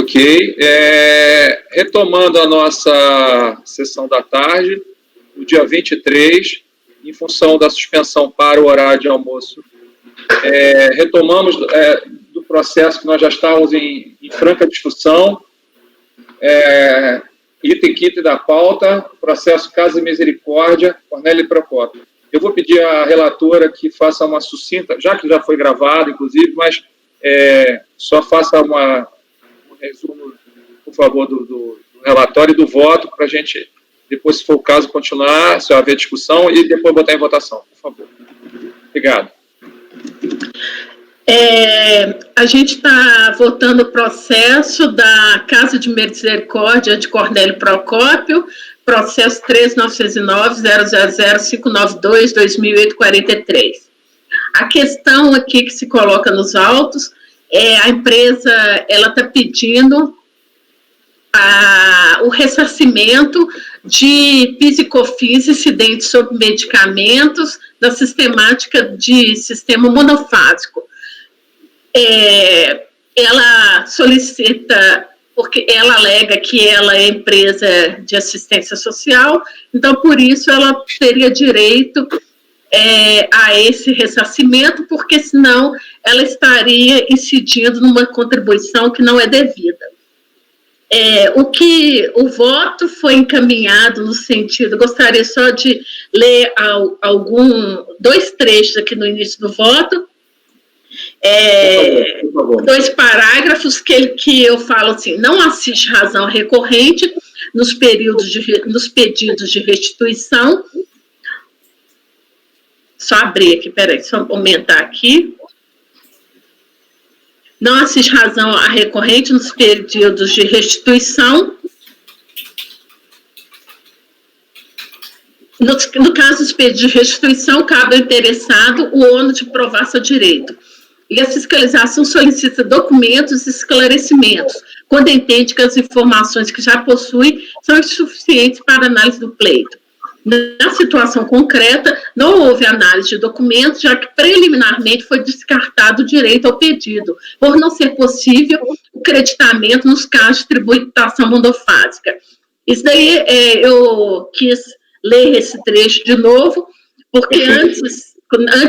Ok. Retomando a nossa sessão da tarde, no dia 23, em função da suspensão para o horário de almoço, retomamos do processo que nós já estávamos em franca discussão, item que item da pauta, processo Casa e Misericórdia, Cornélio Procópio. Eu vou pedir à relatora que faça uma sucinta, já que já foi gravado, inclusive, mas só faça um resumo, por favor, do relatório e do voto, para a gente, depois, se for o caso, continuar, se haver discussão, e depois botar em votação, por favor. Obrigado. A gente está votando o processo da Casa de Misericórdia de Cornélio Procópio, processo 3.909.000.592/2008-43. A questão aqui que se coloca nos autos a empresa está pedindo o ressarcimento de PIS e COFINS incidentes sobre medicamentos da sistemática de sistema monofásico. Ela solicita, porque ela alega que ela é empresa de assistência social, então, por isso, ela teria direito a esse ressarcimento, porque, senão, ela estaria incidindo numa contribuição que não é devida. O voto foi encaminhado no sentido, gostaria só de ler dois trechos aqui no início do voto, por favor. 2 parágrafos que eu falo assim: não assiste razão recorrente nos pedidos de restituição. Só abrir aqui, peraí, só aumentar aqui. Não assiste razão a recorrente nos pedidos de restituição. No caso dos pedidos de restituição, cabe ao interessado o ônus de provar seu direito. E a fiscalização solicita documentos e esclarecimentos, quando entende que as informações que já possui são insuficientes para análise do pleito. Na situação concreta, não houve análise de documentos, já que preliminarmente foi descartado o direito ao pedido, por não ser possível o creditamento nos casos de tributação monofásica. Isso daí eu quis ler esse trecho de novo, porque antes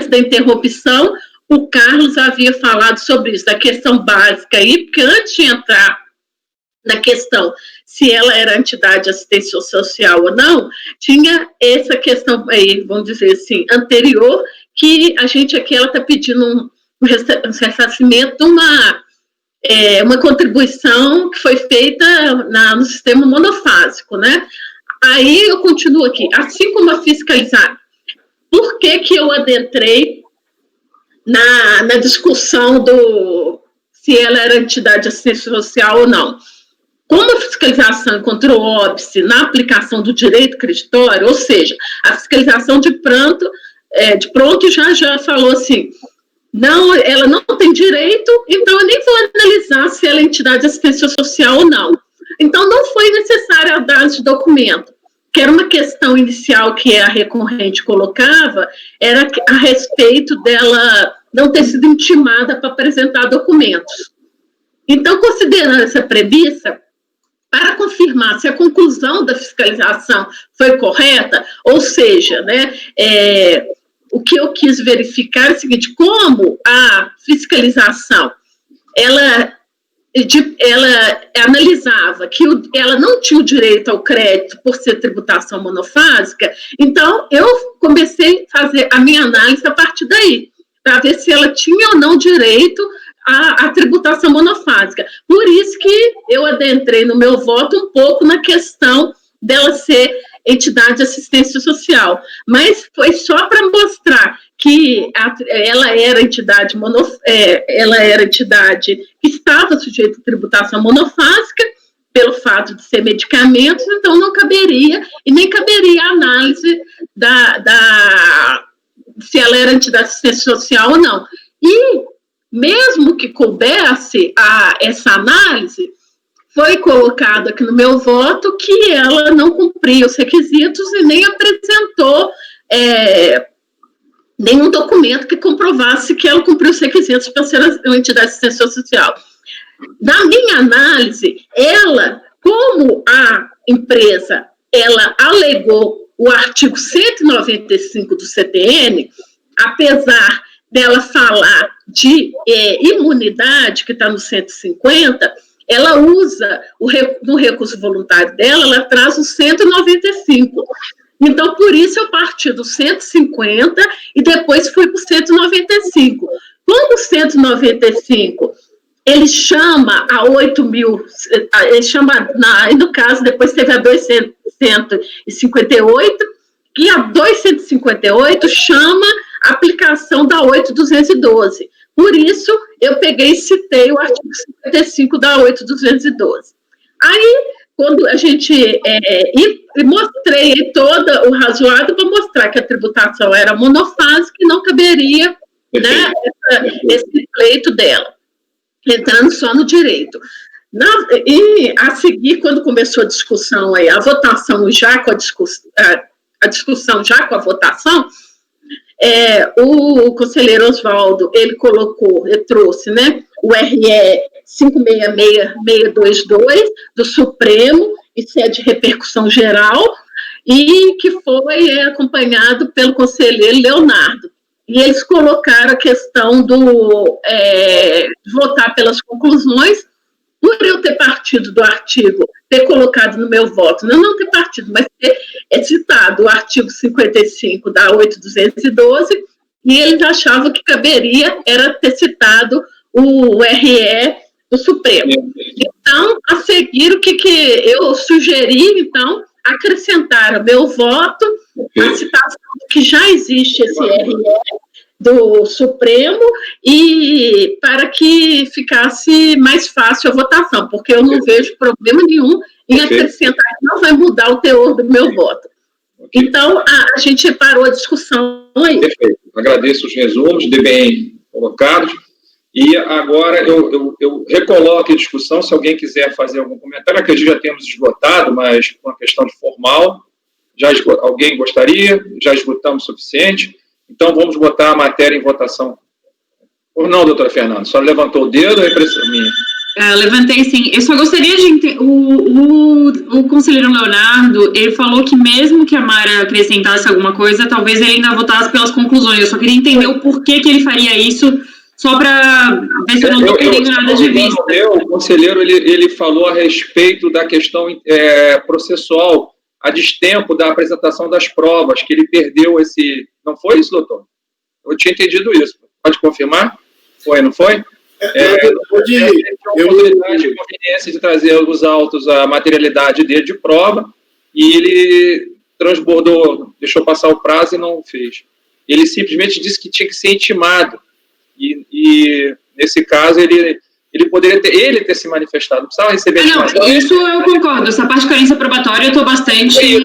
da interrupção, o Carlos havia falado sobre isso, da questão básica aí, porque antes de entrar na questão se ela era entidade de assistência social ou não, tinha essa questão aí, vamos dizer assim, anterior, que a gente aqui, ela está pedindo um ressarcimento de uma contribuição que foi feita no sistema monofásico, né? Aí eu continuo aqui, assim como a fiscalizar. Por que eu adentrei na discussão se ela era entidade de assistência social ou não? Como a fiscalização encontrou óbice na aplicação do direito creditório, ou seja, a fiscalização de pronto já falou assim, não, ela não tem direito, então eu nem vou analisar se ela é entidade de assistência social ou não. Então, não foi necessária a análise de documento, que era uma questão inicial que a recorrente colocava, era a respeito dela não ter sido intimada para apresentar documentos. Então, considerando essa premissa, para confirmar se a conclusão da fiscalização foi correta, ou seja, né, o que eu quis verificar é o seguinte: como a fiscalização ela analisava que ela não tinha o direito ao crédito por ser tributação monofásica, então eu comecei a fazer a minha análise a partir daí, para ver se ela tinha ou não direito à tributação monofásica. Por isso que eu adentrei no meu voto um pouco na questão dela ser entidade de assistência social, mas foi só para mostrar que ela era entidade que estava sujeita à tributação monofásica, pelo fato de ser medicamentos, então não caberia, e nem caberia a análise se ela era entidade de assistência social ou não. E mesmo que coubesse essa análise, foi colocado aqui no meu voto que ela não cumpria os requisitos e nem apresentou nenhum documento que comprovasse que ela cumpriu os requisitos para ser uma entidade de assistência social. Na minha análise, como a empresa, ela alegou o artigo 195 do CTN, apesar dela falar de imunidade, que está no 150, ela usa, no recurso voluntário dela, ela traz o 195. Então, por isso, eu parti do 150 e depois fui para o 195. Como o 195, ele chama a 8 mil, ele chama, no caso, depois teve a 258, e a 258 chama a aplicação da 8.212. Por isso, eu peguei e citei o artigo 55 da 8.212. Aí, quando a gente... e mostrei todo o razoável para mostrar que a tributação era monofásica e não caberia, né, esse pleito dela, entrando só no direito. E, a seguir, quando começou a discussão, a votação já com a discussão já com a votação, o conselheiro Oswaldo, ele trouxe, né, o RE 566622 do Supremo, isso é de repercussão geral, e que foi acompanhado pelo conselheiro Leonardo. E eles colocaram a questão de votar pelas conclusões, por eu ter partido do artigo, ter colocado no meu voto, não ter partido, mas ter citado o artigo 55 da 8.212, e eles achavam que caberia era ter citado o RE do Supremo. Então, a seguir, o que eu sugeri, então, acrescentar o meu voto na citação que já existe esse RE do Supremo, e para que ficasse mais fácil a votação, porque eu não vejo problema nenhum em acrescentar, que não vai mudar o teor do meu voto. Então, a gente parou a discussão aí. Perfeito. Agradeço os resumos, de bem colocados, e agora eu recoloco a discussão, se alguém quiser fazer algum comentário, que a gente já temos esgotado, mas com a questão de formal, alguém gostaria? Já esgotamos o suficiente? Então, vamos botar a matéria em votação. Ou não, doutora Fernanda? Só levantou o dedo ou é impressão minha? Eu levantei, sim. Eu só gostaria de... O conselheiro Leonardo, ele falou que mesmo que a Mara acrescentasse alguma coisa, talvez ele ainda votasse pelas conclusões. Eu só queria entender o porquê que ele faria isso, só para ver se eu não estou perdendo nada de vista. O conselheiro, ele falou a respeito da questão processual, a destempo da apresentação das provas, que ele perdeu esse... Não foi isso, doutor? Eu tinha entendido isso. Pode confirmar? Foi, não foi? Ele tinha uma oportunidade de conveniência de trazer os autos, a materialidade dele de prova, e ele transbordou, deixou passar o prazo e não fez. Ele simplesmente disse que tinha que ser intimado. E nesse caso, ele poderia ter se manifestado, não precisava receber... Não, isso eu concordo, essa parte de carência probatória eu estou bastante...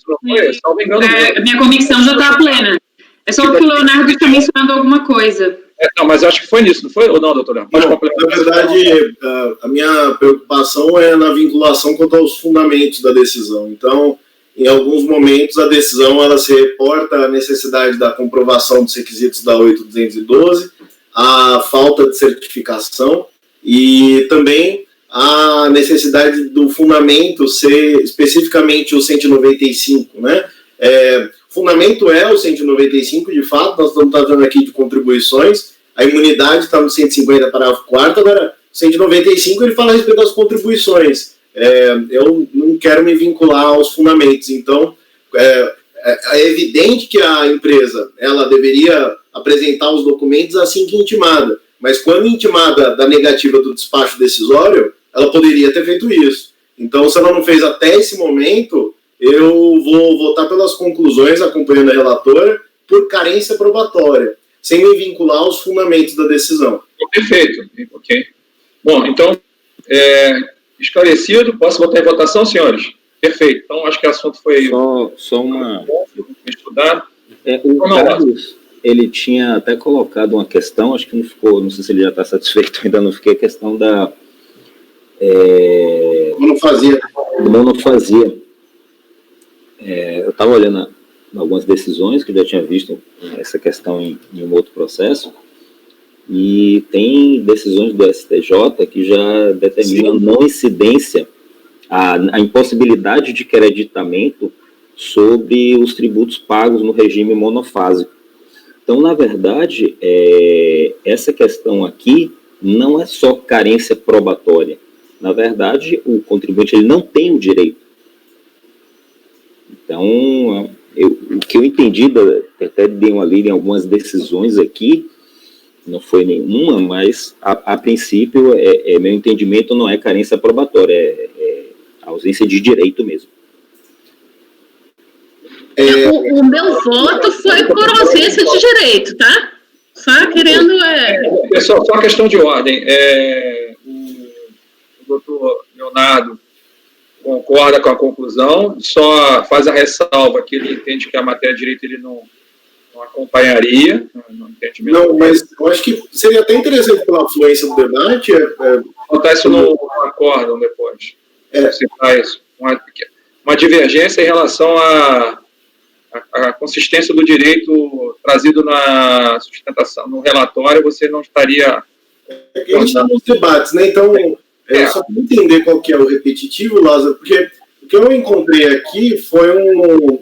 Não me engano, minha convicção já está plena. É só porque o Leonardo está mencionando alguma coisa. Não, mas acho que foi nisso, não foi? Ou não, doutor? Não, na verdade, a minha preocupação é na vinculação quanto aos fundamentos da decisão. Então, em alguns momentos, a decisão ela se reporta à necessidade da comprovação dos requisitos da 8.212, a falta de certificação, e também a necessidade do fundamento ser especificamente o 195, né? Fundamento é o 195, de fato, nós estamos tratando aqui de contribuições, a imunidade está no 150, parágrafo 4º, agora, 195 ele fala a respeito das contribuições. Eu não quero me vincular aos fundamentos, então, é evidente que a empresa, ela deveria apresentar os documentos assim que intimada, mas quando intimada da negativa do despacho decisório, ela poderia ter feito isso. Então, se ela não fez até esse momento, eu vou votar pelas conclusões, acompanhando a relatora, por carência probatória, sem me vincular aos fundamentos da decisão. Perfeito. Ok. Bom, então, esclarecido, posso botar em votação, senhores? Perfeito. Então, acho que o assunto foi... Só uma... Estudado. O Carlos, ele tinha até colocado uma questão, acho que não ficou, não sei se ele já está satisfeito, ainda não fiquei, a questão da... monofasia. Eu estava olhando algumas decisões que eu já tinha visto essa questão em um outro processo, E tem decisões do STJ que já determinam não incidência, a impossibilidade de creditamento sobre os tributos pagos no regime monofásico. Então, na verdade, essa questão aqui não é só carência probatória. Na verdade, o contribuinte ele não tem o direito. Então, o que eu entendi, até dei uma lida em algumas decisões aqui, não foi nenhuma, mas a princípio, meu entendimento não é carência probatória, é ausência de direito mesmo. O meu voto foi por ausência de direito, tá? Só querendo... Pessoal, só questão de ordem. O doutor Leonardo concorda com a conclusão, só faz a ressalva que ele entende que a matéria de direito ele não acompanharia, no entendimento. Não, mas eu acho que seria até interessante pela afluência do debate. Botar isso no acórdão depois. Citar isso. Uma divergência em relação à consistência do direito trazido na sustentação, no relatório, você não estaria... A gente está nos debates, né? Então, só para entender qual que é o repetitivo, Lázaro, porque o que eu encontrei aqui foi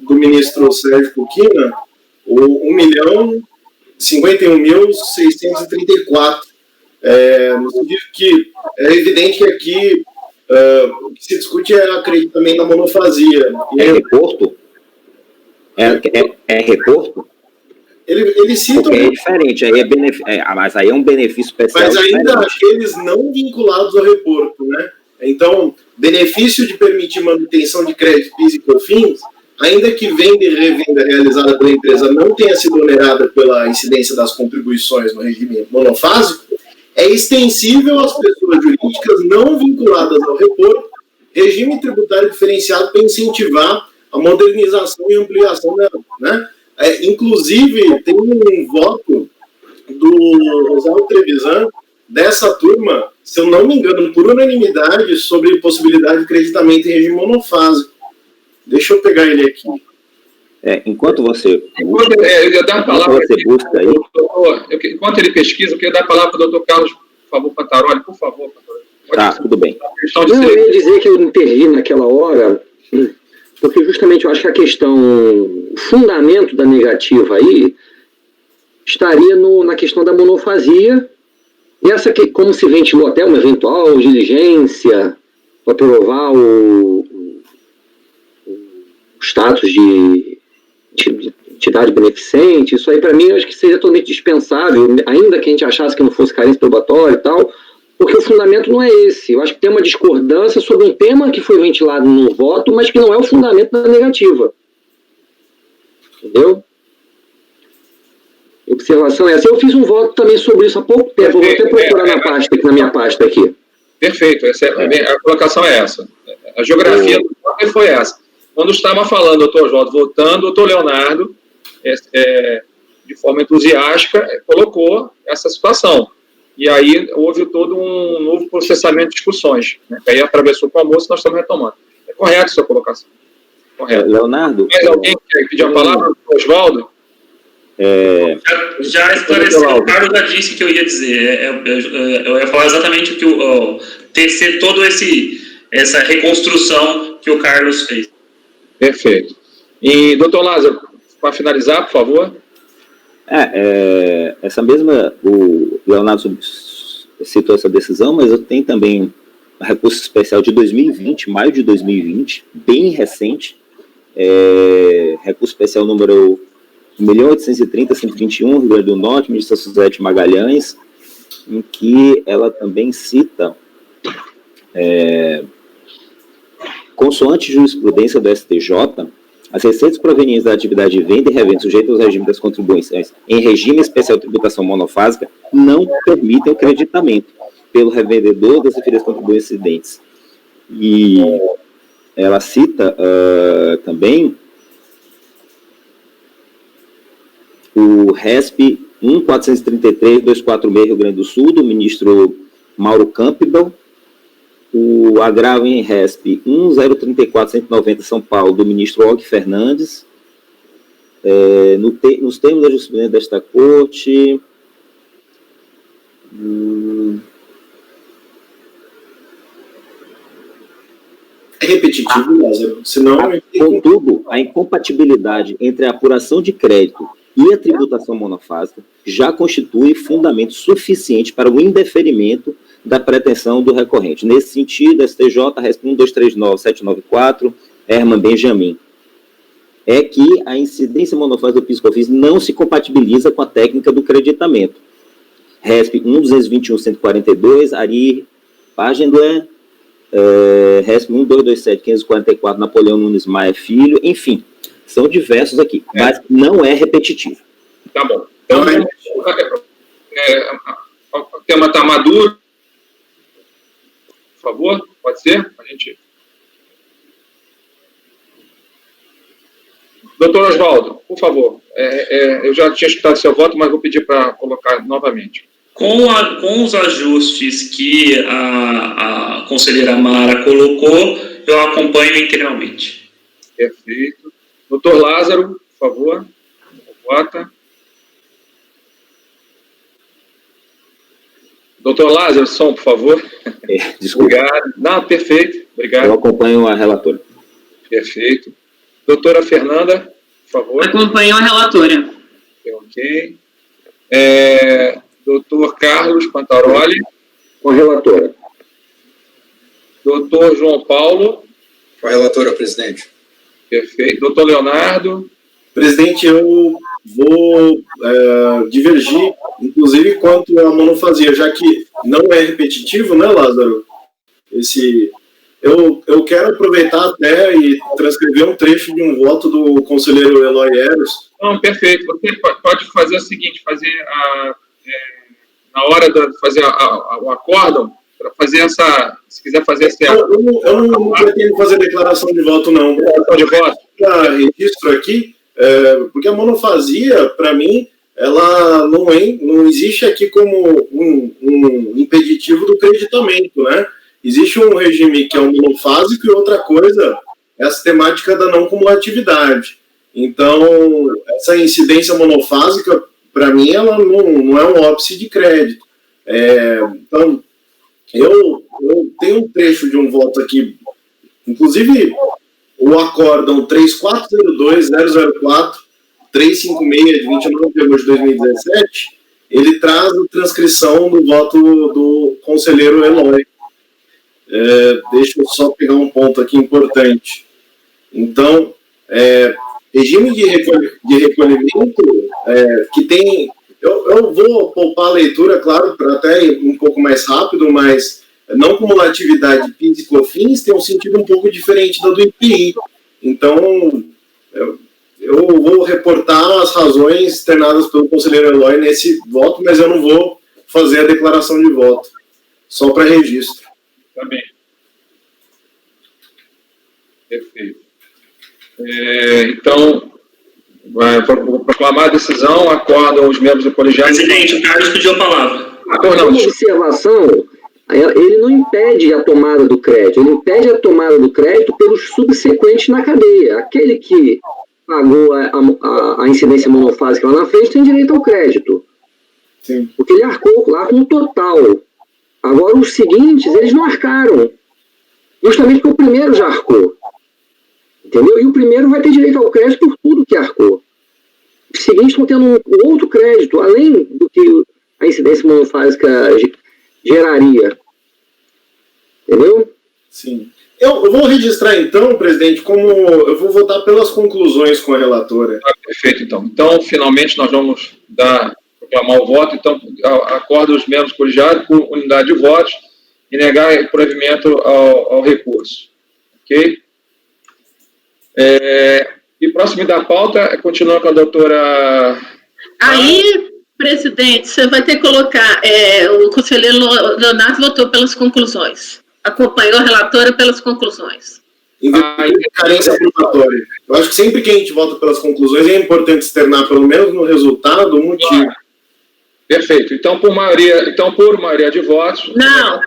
do ministro Sérgio Coquina, o 1.051.634, no sentido que é evidente que aqui o que se discute é acreditamento na monofasia. É reporto? É reporto? Ele cita... Porque é diferente, aí mas aí é um benefício especial. Mas ainda diferente. aqueles não vinculados ao reporto, né? Então, benefício de permitir manutenção de crédito PIS e COFINS, ainda que venda e revenda realizada pela empresa não tenha sido onerada pela incidência das contribuições no regime monofásico, é extensível às pessoas jurídicas não vinculadas ao reporto, regime tributário diferenciado para incentivar a modernização e ampliação dela, né? Inclusive, tem um voto do Rosaldo Trevisan, dessa turma, se eu não me engano, por unanimidade, sobre possibilidade de creditamento em regime monofásico. Deixa eu pegar ele aqui. Enquanto você eu dar a palavra busca aí. Enquanto ele pesquisa, eu queria dar a palavra para o doutor Carlos, por favor, Pantaroli. Por favor, Pantaroli. Tá, tudo bem. Não, eu ia dizer que eu intervi naquela hora, porque justamente eu acho que a questão, o fundamento da negativa aí, estaria na questão da monofasia, e essa que, como se ventilou até uma eventual diligência para provar o status de entidade beneficente, isso aí para mim eu acho que seria totalmente dispensável, ainda que a gente achasse que não fosse carência probatória e tal, porque o fundamento não é esse. Eu acho que tem uma discordância sobre um tema que foi ventilado no voto, mas que não é o fundamento da negativa. Entendeu? Observação é essa. Eu fiz um voto também sobre isso há pouco tempo. Eu vou até procurar na minha pasta aqui. Perfeito. A colocação é essa. A geografia do voto foi essa. Quando estava falando, doutor Oswaldo, votando, doutor Leonardo, de forma entusiástica, colocou essa situação. E aí houve todo um novo processamento de discussões. Né? Aí atravessou com o almoço e nós estamos retomando. É correto a sua colocação. Correto. Leonardo. Mais alguém quer pedir a palavra? Oswaldo? Já esclareceu, o Carlos já disse o que eu ia dizer. Eu ia falar exatamente o que tecer toda essa reconstrução que o Carlos fez. Perfeito. E, doutor Lázaro, para finalizar, por favor. Essa mesma, o Leonardo citou essa decisão, mas eu tenho também um recurso especial de 2020, maio de 2020, bem recente, recurso especial número 1.830.121, Rio Grande do Norte, ministra Suzete Magalhães, em que ela também cita, consoante jurisprudência do STJ, as receitas provenientes da atividade de venda e revenda sujeitas aos regimes das contribuições em regime especial de tributação monofásica não permitem o creditamento pelo revendedor das referidas contribuições incidentes. E ela cita também o RESP 1.433.246 Rio Grande do Sul, do ministro Mauro Campbell, o agravo em RESP 1.034.190 São Paulo, do ministro Og Fernandes, nos termos da jurisprudência desta corte, É repetitivo, Lázaro, senão... Contudo, a incompatibilidade entre a apuração de crédito e a tributação monofásica já constitui fundamento suficiente para o indeferimento da pretensão do recorrente. Nesse sentido, STJ, RESP 1239794, Herman Benjamin, é que a incidência monofásica do PIS/COFINS não se compatibiliza com a técnica do creditamento. RESP 1221142, Ari Pagendler, RESP 1227544, Napoleão Nunes Maia Filho, enfim, são diversos aqui, mas não é repetitivo. Tá bom. Então, o tema está maduro. Por favor, pode ser? A gente... Doutor Oswaldo, por favor. Eu já tinha escutado seu voto, mas vou pedir para colocar novamente. Com os ajustes que a conselheira Mara colocou, eu acompanho integralmente. Perfeito. Doutor Lázaro, por favor, vota. Doutor Lázaro, som, por favor. Desculpa. Obrigado. Não, perfeito. Obrigado. Eu acompanho a relatora. Perfeito. Doutora Fernanda, por favor. Acompanho a relatora. Ok. Doutor Carlos Pantaroli. Com a relatora. Doutor João Paulo. Com a relatora, presidente. Perfeito. Doutor Leonardo. Presidente, eu vou divergir, inclusive, quanto à monofasia, já que não é repetitivo, né, Lázaro? Eu quero aproveitar até e transcrever um trecho de um voto do conselheiro Eloy Eros. Não, perfeito. Você pode fazer o seguinte, na hora de fazer o acórdão, para fazer essa, se quiser fazer essa... Eu não pretendo fazer declaração de voto, não. De voto. Para registro aqui, porque a monofasia, para mim, ela não existe aqui como um impeditivo do creditamento, né? Existe um regime que é o monofásico e outra coisa é a sistemática da não cumulatividade. Então, essa incidência monofásica, para mim, ela não é um óbice de crédito. Então, eu tenho um trecho de um voto aqui, inclusive o acórdão 3402-004-356 de 29 de agosto de 2017, ele traz a transcrição do voto do conselheiro Eloy. Deixa eu só pegar um ponto aqui importante. Então, regime de recolhimento que tem... Eu vou poupar a leitura, claro, para até ir um pouco mais rápido, mas não cumulatividade PIS e COFINS tem um sentido um pouco diferente da do IPI. Então, eu vou reportar as razões externadas pelo conselheiro Eloy nesse voto, mas eu não vou fazer a declaração de voto, só para registro. Tá bem. Perfeito. Então, vou proclamar a decisão, acordam os membros do colegiado... Presidente, o Carlos pediu a palavra. Uma observação, ele não impede a tomada do crédito, ele impede a tomada do crédito pelos subsequentes na cadeia. Aquele que pagou a incidência monofásica lá na frente tem direito ao crédito. Sim. Porque ele arcou lá com o total. Agora, os seguintes, eles não arcaram. Justamente porque o primeiro já arcou. Entendeu? E o primeiro vai ter direito ao crédito por tudo que arcou. Os seguintes estão tendo um outro crédito, além do que a incidência monofásica geraria. Entendeu? Sim. Eu vou registrar, então, presidente, como eu vou votar pelas conclusões com a relatora. Perfeito, então. Então, finalmente, nós vamos proclamar o voto. Então, acorda os membros colegiados por unidade de votos e negar o provimento ao recurso. Ok? E próximo da pauta, continua com a doutora... Aí, presidente, você vai ter que colocar... o conselheiro Leonardo votou pelas conclusões. Acompanhou a relatora pelas conclusões. Carência probatória. Eu acho que sempre que a gente vota pelas conclusões, é importante externar, pelo menos no resultado, o motivo. Perfeito. Então, por maioria de votos... Não,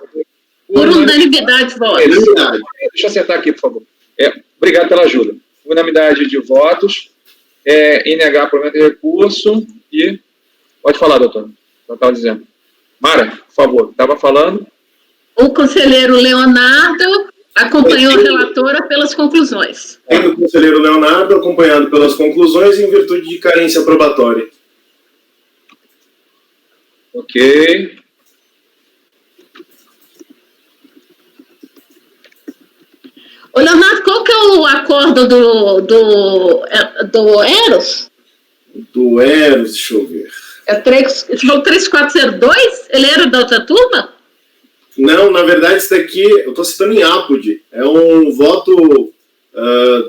por unanimidade de votos. Deixa eu acertar aqui, por favor. Obrigado pela ajuda. Unanimidade de votos, em negar provimento de recurso e... Pode falar, doutor. Eu estava dizendo. Mara, por favor, estava falando. O conselheiro Leonardo acompanhou a relatora pelas conclusões. O conselheiro Leonardo, acompanhado pelas conclusões, em virtude de carência probatória. Ok. Ô, Leonardo, qual que é o acordo do Eros? Do Eros, deixa eu ver. É 3402? Ele era da outra turma? Não, na verdade, isso daqui, eu estou citando em Apud. É um voto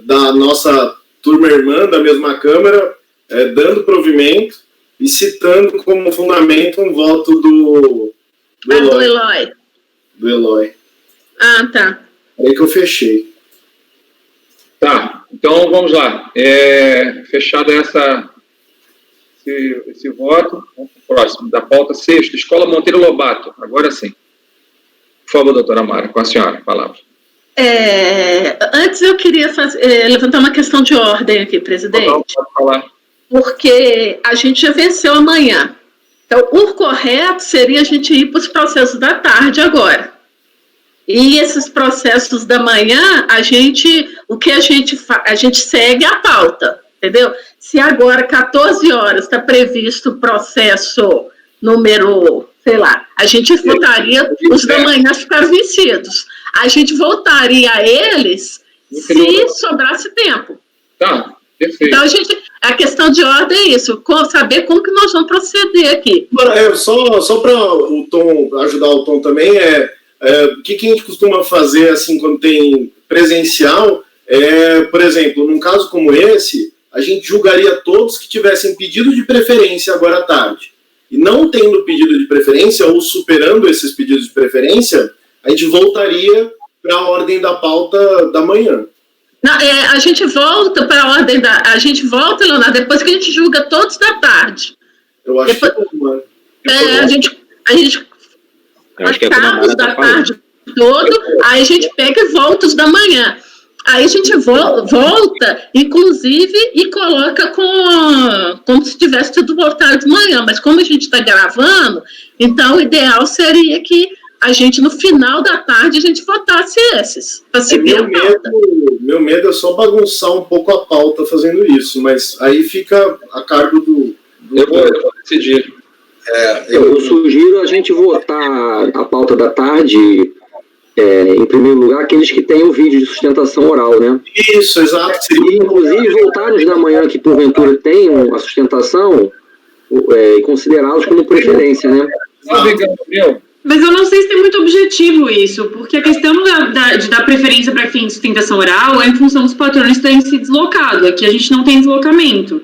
da nossa turma irmã, da mesma Câmara, dando provimento e citando como fundamento um voto do Eloy. Do Eloy. Ah, tá. Aí que eu fechei. Tá, então vamos lá. Fechado esse voto, vamos para o próximo, da pauta sexta, Escola Monteiro Lobato. Agora sim. Por favor, doutora Mara, com a senhora, a palavra. Antes eu queria levantar uma questão de ordem aqui, presidente. Não, pode falar. Porque a gente já venceu amanhã. Então, o correto seria a gente ir para os processos da tarde agora. E esses processos da manhã, a gente segue a pauta, entendeu? Se agora, 14 horas, está previsto o processo número, sei lá, a gente votaria, os da manhã ficaram vencidos. A gente voltaria a eles se sobrasse tempo. Tá, perfeito. Então, a questão de ordem é isso, saber como que nós vamos proceder aqui. Só para o Tom, ajudar o Tom também, o que a gente costuma fazer assim quando tem presencial, por exemplo, num caso como esse, a gente julgaria todos que tivessem pedido de preferência agora à tarde. E não tendo pedido de preferência, ou superando esses pedidos de preferência, a gente voltaria para a ordem da pauta da manhã. Não, a gente volta para a ordem a gente volta, Leonardo, depois que a gente julga todos da tarde. Eu acho que a gente acaba da tarde todo, aí a gente pega e volta os da manhã. Aí a gente volta, inclusive, e coloca como se tivesse tudo voltado de manhã. Mas como a gente está gravando, então o ideal seria que a gente, no final da tarde, a gente votasse esses, para seguir a pauta. Meu medo é só bagunçar um pouco a pauta fazendo isso, mas aí fica a cargo do eu vou decidir. Eu sugiro a gente votar a pauta da tarde, em primeiro lugar, aqueles que têm o vídeo de sustentação oral, né? Isso, exato. E, inclusive, voltar os da manhã que, porventura, tenham a sustentação, e considerá-los como preferência, né? Mas eu não sei se tem muito objetivo isso, porque a questão de dar preferência para fim de sustentação oral é em função dos patrões terem se deslocado. Aqui a gente não tem deslocamento.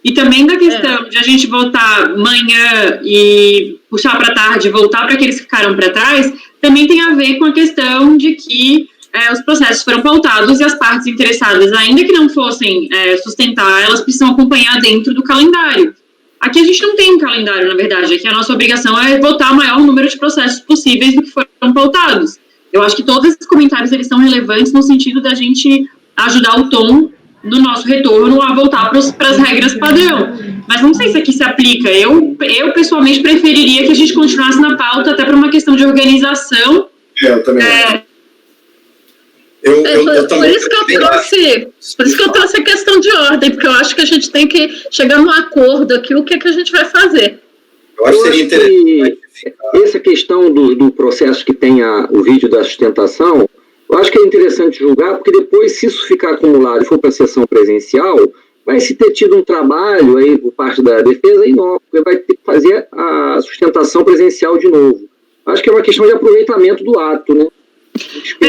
E também da questão de a gente voltar manhã e puxar para tarde, voltar para aqueles que ficaram para trás, também tem a ver com a questão de que os processos foram pautados e as partes interessadas, ainda que não fossem sustentar, elas precisam acompanhar dentro do calendário. Aqui a gente não tem um calendário, na verdade. Aqui a nossa obrigação é votar o maior número de processos possíveis do que foram pautados. Eu acho que todos esses comentários eles são relevantes no sentido da gente ajudar o tom do nosso retorno a voltar para as regras padrão. Mas não sei se aqui se aplica. Eu pessoalmente preferiria que a gente continuasse na pauta até por uma questão de organização. Eu também. Por isso que eu trouxe a questão de ordem, porque eu acho que a gente tem que chegar num acordo aqui, o que a gente vai fazer. Eu acho que seria interessante. Essa questão do processo que tem o vídeo da sustentação, eu acho que é interessante julgar, porque depois, se isso ficar acumulado e for para a sessão presencial, vai se ter tido um trabalho aí por parte da defesa enorme, porque vai ter que fazer a sustentação presencial de novo. Acho que é uma questão de aproveitamento do ato, né?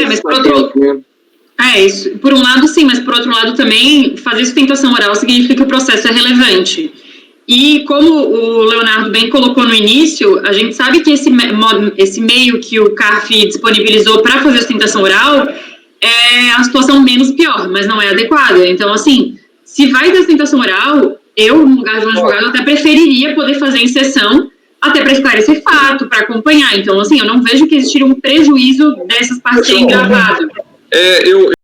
Mas por outro... isso. Por um lado, sim, mas por outro lado também, fazer sustentação oral significa que o processo é relevante. E como o Leonardo bem colocou no início, a gente sabe que esse meio que o CARF disponibilizou para fazer sustentação oral é a situação menos pior, mas não é adequada. Então, assim, se vai ter sustentação oral, eu, no lugar de um advogado, até preferiria poder fazer em sessão, até para esclarecer fato, para acompanhar. Então, assim, eu não vejo que existiria um prejuízo dessas partes serem gravadas.